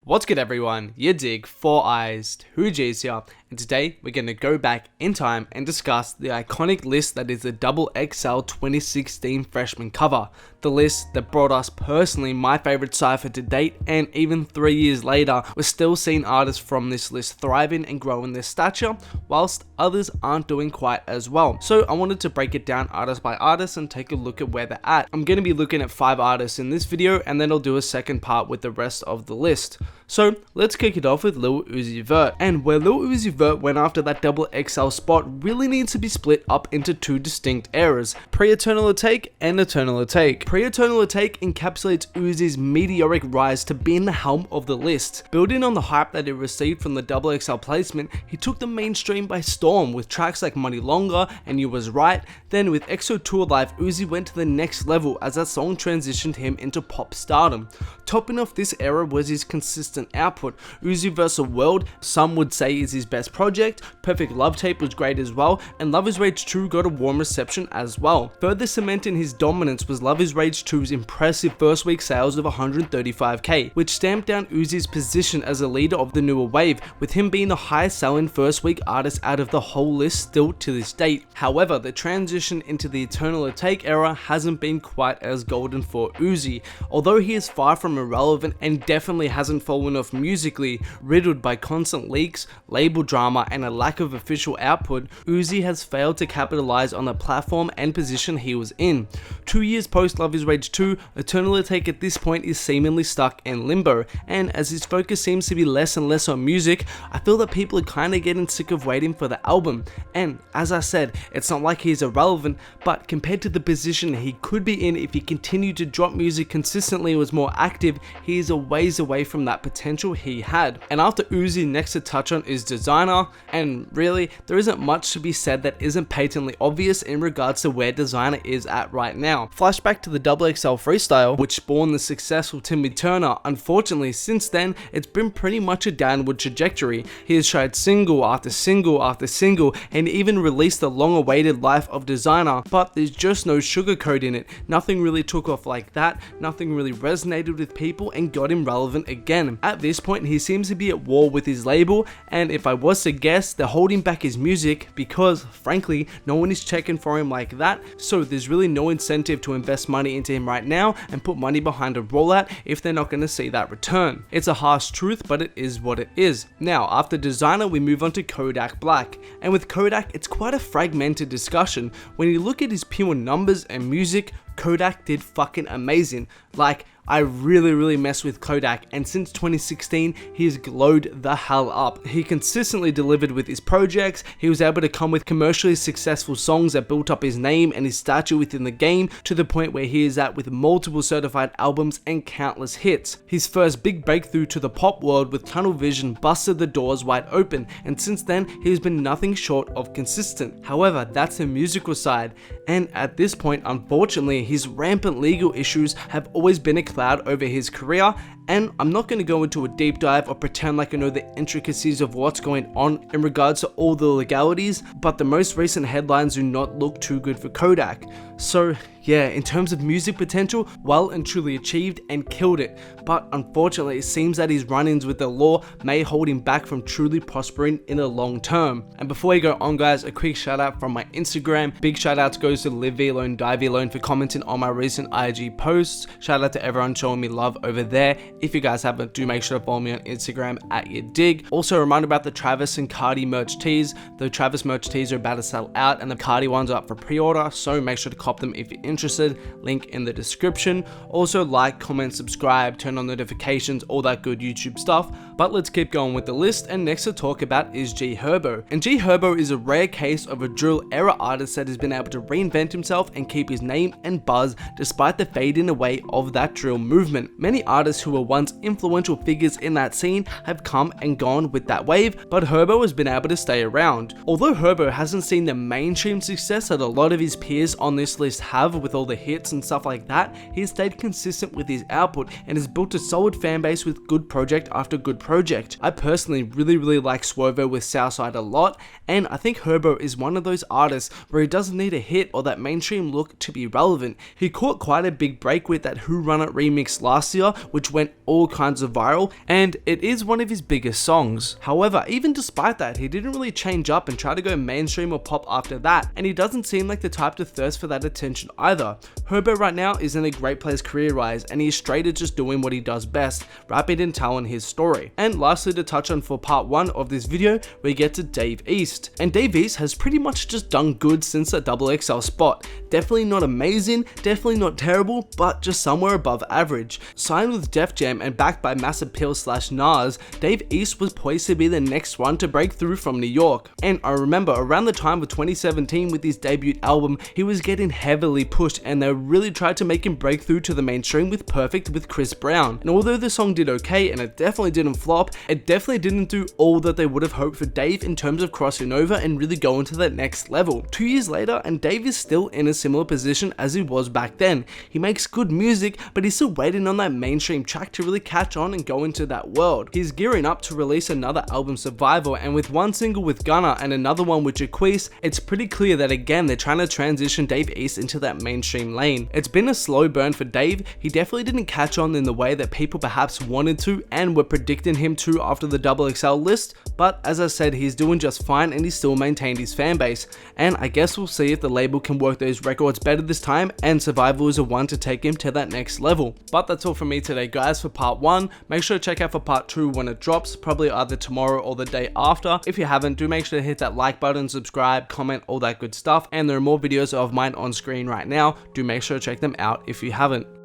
What's good everyone, yadiiiigg, 4 Eyes, 2Gs here, and today we're going to go back in time and discuss the iconic list that is the XXL 2016 freshman cover. The list that brought us personally my favourite cypher to date, and even 3 years later we're still seeing artists from this list thriving and growing their stature, whilst others aren't doing quite as well. So I wanted to break it down artist by artist and take a look at where they're at. I'm going to be looking at 5 artists in this video, and then I'll do a second part with the rest of the list. So let's kick it off with Lil Uzi Vert, and where Lil Uzi Vert went after that XXL spot really needs to be split up into 2 distinct eras, pre-Eternal Take and Eternal Take. Pre-Eternal Take encapsulates Uzi's meteoric rise to being the helm of the list. Building on the hype that it received from the XXL placement, he took the mainstream by storm with tracks like Money Longer and You Was Right. Then with EXO Tour Life, Uzi went to the next level as that song transitioned him into pop stardom. Topping off this era was his consistent output. Uzi vs. World, some would say, is his best project. Perfect Love Tape was great as well, and Love Is Rage 2 got a warm reception as well. Further cementing his dominance was Love Is Rage 2's impressive first week sales of 135k, which stamped down Uzi's position as a leader of the newer wave, with him being the highest selling first week artist out of the whole list still to this date. However, the transition into the Eternal Take era hasn't been quite as golden for Uzi. Although he is far from irrelevant and definitely hasn't fallen off musically, riddled by constant leaks, label drama, and a lack of official output, Uzi has failed to capitalize on the platform and position he was in. 2 years post Love Is Rage 2, Eternal Take at this point is seemingly stuck in limbo, and as his focus seems to be less and less on music, I feel that people are kinda getting sick of waiting for the album. And as I said, it's not like he's irrelevant, but compared to the position he could be in if he continued to drop music consistently and was more active, he is a ways away from that potential he had. And after Uzi, next to touch on is Designer, and really there isn't much to be said that isn't patently obvious in regards to where Designer is at right now. Flashback to the XXL freestyle, which spawned the successful Timmy Turner. Unfortunately, since then it's been pretty much a downward trajectory. He has tried single after single after single, and even released the long awaited Life of Designer, but there's just no sugarcoat in it. Nothing really took off like that, nothing really resonated with people and got him relevant again. At this point he seems to be at war with his label, and if I was to guess, they're holding back his music because frankly no one is checking for him like that, so there's really no incentive to invest money into him right now and put money behind a rollout if they're not going to see that return. It's a harsh truth, but it is what it is. Now after Designer we move on to Kodak Black, and with Kodak it's quite a fragmented discussion. When you look at his pure numbers and music, Kodak did fucking amazing. Like, I really mess with Kodak, and since 2016 he has glowed the hell up. He consistently delivered with his projects. He was able to come with commercially successful songs that built up his name and his stature within the game to the point where he is at with multiple certified albums and countless hits. His first big breakthrough to the pop world with Tunnel Vision busted the doors wide open, and since then he has been nothing short of consistent. However, that's the musical side, and at this point unfortunately his rampant legal issues have always been a cloud over his career, and I'm not going to go into a deep dive or pretend like I know the intricacies of what's going on in regards to all the legalities, but the most recent headlines do not look too good for Kodak. So yeah, in terms of music potential, well and truly achieved and killed it, but unfortunately it seems that his run-ins with the law may hold him back from truly prospering in the long term. And before we go on guys, a quick shout out from my Instagram. Big shout out goes to Live Vlone, Die Vlone for commenting on my recent IG posts. Shout out to everyone showing me love over there. If you guys haven't, do make sure to follow me on Instagram at yadiiiigg. Also a reminder about the Travis and Cardi merch tees. The Travis merch tees are about to sell out and the Cardi ones are up for pre-order, so make sure to cop them if you're interested. Link in the description. Also like, comment, subscribe, turn on notifications, all that good YouTube stuff. But let's keep going with the list, and next to talk about is G Herbo. And G Herbo is a rare case of a drill era artist that has been able to reinvent himself and keep his name and buzz despite the fading away of that drill movement. Many artists who were once influential figures in that scene have come and gone with that wave, but Herbo has been able to stay around. Although Herbo hasn't seen the mainstream success that a lot of his peers on this list have with all the hits and stuff like that, he has stayed consistent with his output and has built a solid fan base with good project after good project. I personally really like Swervo with Southside a lot, and I think Herbo is one of those artists where he doesn't need a hit or that mainstream look to be relevant. He caught quite a big break with that Who Run It remix last year, which went all kinds of viral, and it is one of his biggest songs. However, even despite that, he didn't really change up and try to go mainstream or pop after that, and he doesn't seem like the type to thirst for that attention either. Herbo right now is in a great place career-wise, and he's straight at just doing what he does best, rapping and telling his story. And lastly, to touch on for part 1 of this video, we get to yadiiiigg. And yadiiiigg has pretty much just done good since that XXL spot. Definitely not amazing, definitely not terrible, but just somewhere above average. Signed with Def Jam and backed by Mass Appeal / Nas, yadiiiigg was poised to be the next one to break through from New York. And I remember around the time of 2017 with his debut album, he was getting heavily pushed, and they really tried to make him break through to the mainstream with Perfect with Chris Brown. And although the song did okay and it definitely didn't flop, it definitely didn't do all that they would have hoped for Dave in terms of crossing over and really going to that next level. 2 years later, and Dave is still in a similar position as he was back then. He makes good music, but he's still waiting on that mainstream track to really catch on and go into that world. He's gearing up to release another album, Survival, and with one single with Gunna and another one with Jaquise, it's pretty clear that again they're trying to transition yadiiiigg into that mainstream lane. It's been a slow burn for Dave. He definitely didn't catch on in the way that people perhaps wanted to and were predicting him to after the XXL list, but as I said, he's doing just fine and he's still maintained his fan base. And I guess we'll see if the label can work those records better this time, and Survival is a one to take him to that next level. But that's all from me today, guys, for part 1. Make sure to check out for part 2 when it drops, probably either tomorrow or the day after. If you haven't, do make sure to hit that like button, subscribe, comment, all that good stuff, and there are more videos of mine on screen right now. Do make sure to check them out if you haven't.